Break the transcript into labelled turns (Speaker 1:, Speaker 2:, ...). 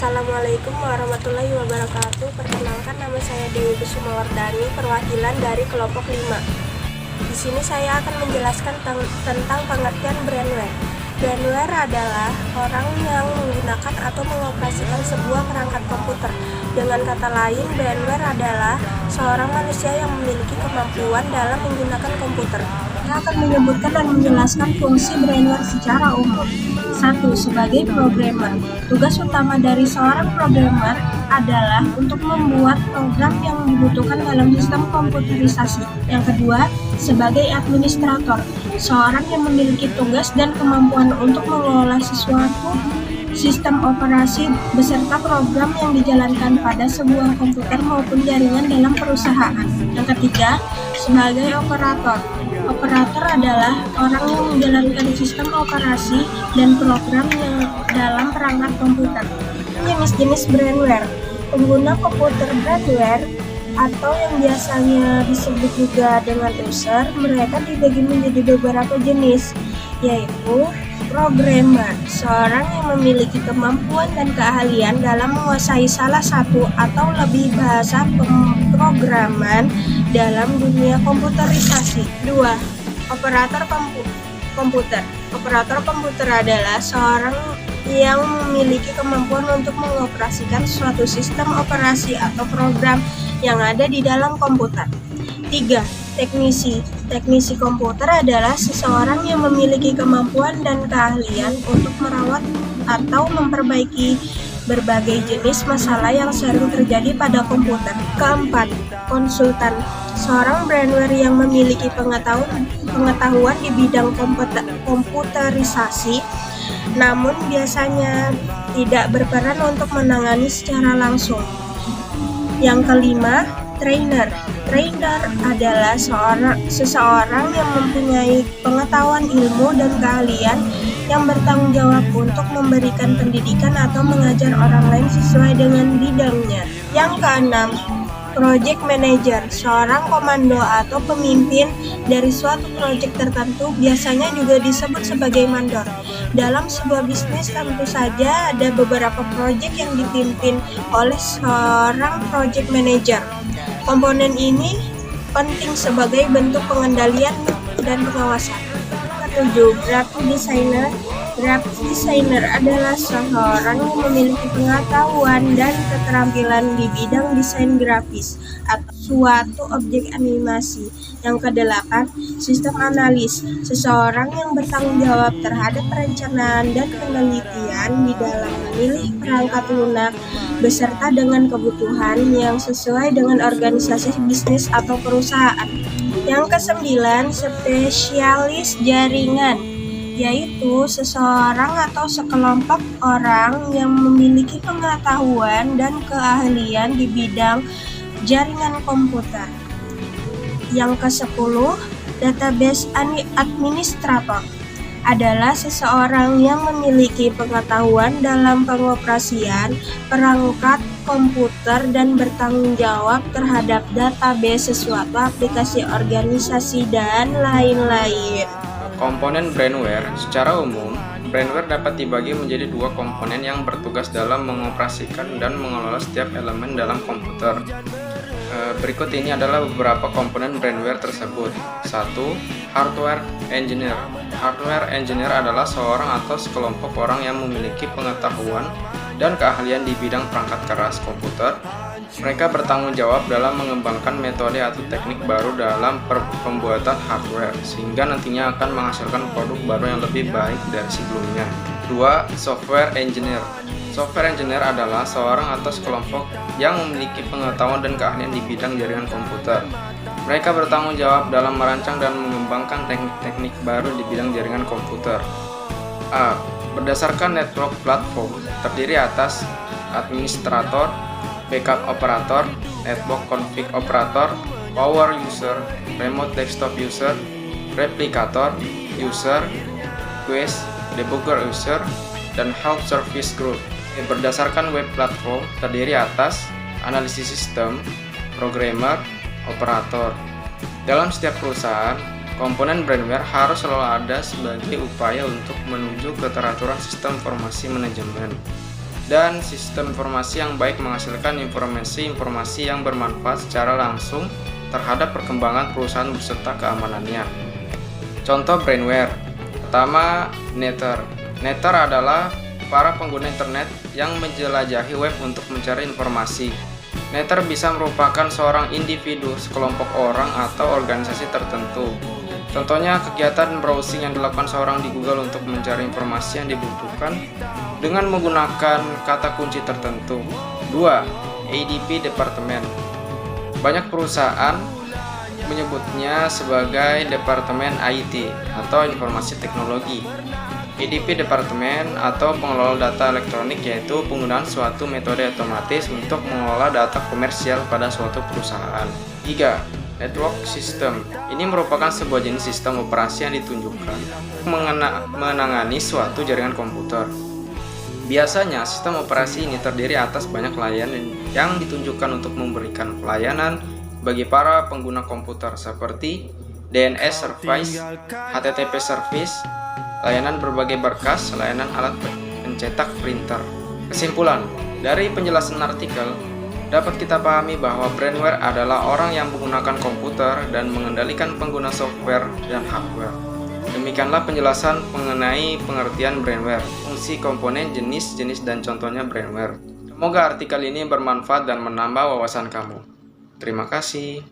Speaker 1: Assalamualaikum warahmatullahi wabarakatuh. Perkenalkan, nama saya Dewi Kusumawardani, perwakilan dari kelompok 5. Di sini saya akan menjelaskan tentang pengertian brandware. Brandware adalah orang yang menggunakan atau mengoperasikan sebuah perangkat komputer. Dengan kata lain, brandware adalah seorang manusia yang memiliki kemampuan dalam menggunakan komputer. Saya akan menyebutkan dan menjelaskan fungsi brandware secara umum. 1. Sebagai programmer. Tugas utama dari seorang programmer adalah untuk membuat program yang dibutuhkan dalam sistem komputerisasi. Yang kedua, sebagai administrator. Seorang yang memiliki tugas dan kemampuan untuk mengelola sesuatu sistem operasi beserta program yang dijalankan pada sebuah komputer maupun jaringan dalam perusahaan. Yang ketiga, sebagai operator. Operator adalah orang yang menjalankan sistem operasi dan program yang dalam perangkat komputer. Jenis-jenis brandware. Pengguna komputer brandware atau yang biasanya disebut juga dengan user, mereka dibagi menjadi beberapa jenis, yaitu programmer, seorang yang memiliki kemampuan dan keahlian dalam menguasai salah satu atau lebih bahasa pemrograman dalam dunia komputerisasi. 2. Operator komputer. Operator komputer adalah seorang yang memiliki kemampuan untuk mengoperasikan suatu sistem operasi atau program yang ada di dalam komputer. 3. Teknisi. Teknisi komputer adalah seseorang yang memiliki kemampuan dan keahlian untuk merawat atau memperbaiki berbagai jenis masalah yang sering terjadi pada komputer. 4. Konsultan. Seorang brandware yang memiliki pengetahuan di bidang komputerisasi, namun biasanya tidak berperan untuk menangani secara langsung. Yang kelima, trainer. Trainer adalah seseorang yang mempunyai pengetahuan ilmu dan keahlian yang bertanggung jawab untuk memberikan pendidikan atau mengajar orang lain sesuai dengan bidangnya. Yang keenam, project manager. Seorang komando atau pemimpin dari suatu proyek tertentu, biasanya juga disebut sebagai mandor. Dalam sebuah bisnis tentu saja ada beberapa proyek yang dipimpin oleh seorang project manager. Komponen ini penting sebagai bentuk pengendalian dan pengawasan. 7. Graphic designer. Graphic designer adalah seorang yang memiliki pengetahuan dan keterampilan di bidang desain grafis atau suatu objek animasi. Yang kedelapan, sistem analis. Seseorang yang bertanggung jawab terhadap perencanaan dan penelitian di dalam memilih perangkat lunak beserta dengan kebutuhan yang sesuai dengan organisasi bisnis atau perusahaan. Yang kesembilan, spesialis jaringan, yaitu seseorang atau sekelompok orang yang memiliki pengetahuan dan keahlian di bidang jaringan komputer. Yang ke-10, database administrator adalah seseorang yang memiliki pengetahuan dalam pengoperasian perangkat komputer dan bertanggung jawab terhadap database sesuatu aplikasi organisasi dan lain-lain.
Speaker 2: Komponen brandware. Secara umum, brandware dapat dibagi menjadi dua komponen yang bertugas dalam mengoperasikan dan mengelola setiap elemen dalam komputer. Berikut ini adalah beberapa komponen brandware tersebut. 1. Hardware engineer. Hardware engineer adalah seorang atau sekelompok orang yang memiliki pengetahuan dan keahlian di bidang perangkat keras komputer. Mereka bertanggung jawab dalam mengembangkan metode atau teknik baru dalam pembuatan hardware, sehingga nantinya akan menghasilkan produk baru yang lebih baik dari sebelumnya. 2. Software engineer. Software engineer adalah seorang atau sekelompok yang memiliki pengetahuan dan keahlian di bidang jaringan komputer. Mereka bertanggung jawab dalam merancang dan mengembangkan teknik-teknik baru di bidang jaringan komputer. A. Berdasarkan network platform, terdiri atas administrator, backup operator, network config operator, power user, remote desktop user, replicator user, quest, debugger user, dan help service group. Berdasarkan web platform, terdiri atas analisis sistem, programmer, operator. Dalam setiap perusahaan, komponen brandware harus selalu ada sebagai upaya untuk menuju keteraturan sistem informasi manajemen. dan sistem informasi yang baik menghasilkan informasi-informasi yang bermanfaat secara langsung terhadap perkembangan perusahaan beserta keamanannya. Contoh brainware. Pertama, Nether. Nether adalah para pengguna internet yang menjelajahi web untuk mencari informasi. Nether bisa merupakan seorang individu, sekelompok orang, atau organisasi tertentu. Contohnya kegiatan browsing yang dilakukan seorang di Google untuk mencari informasi yang dibutuhkan dengan menggunakan kata kunci tertentu. 2. ADP Department. Banyak perusahaan menyebutnya sebagai Departemen IT atau Informasi Teknologi. ADP Department atau pengelola data elektronik yaitu penggunaan suatu metode otomatis untuk mengelola data komersial pada suatu perusahaan. 3. Network System. Ini merupakan sebuah jenis sistem operasi yang ditunjukkan menangani suatu jaringan komputer. Biasanya sistem operasi ini terdiri atas banyak layanan yang ditunjukkan untuk memberikan pelayanan bagi para pengguna komputer seperti DNS service, HTTP service, layanan berbagai berkas, layanan alat pencetak printer. Kesimpulan, dari penjelasan artikel dapat kita pahami bahwa brainware adalah orang yang menggunakan komputer dan mengendalikan pengguna software dan hardware. Demikianlah penjelasan mengenai pengertian brainware, fungsi komponen, jenis-jenis dan contohnya brainware. Semoga artikel ini bermanfaat dan menambah wawasan kamu. Terima kasih.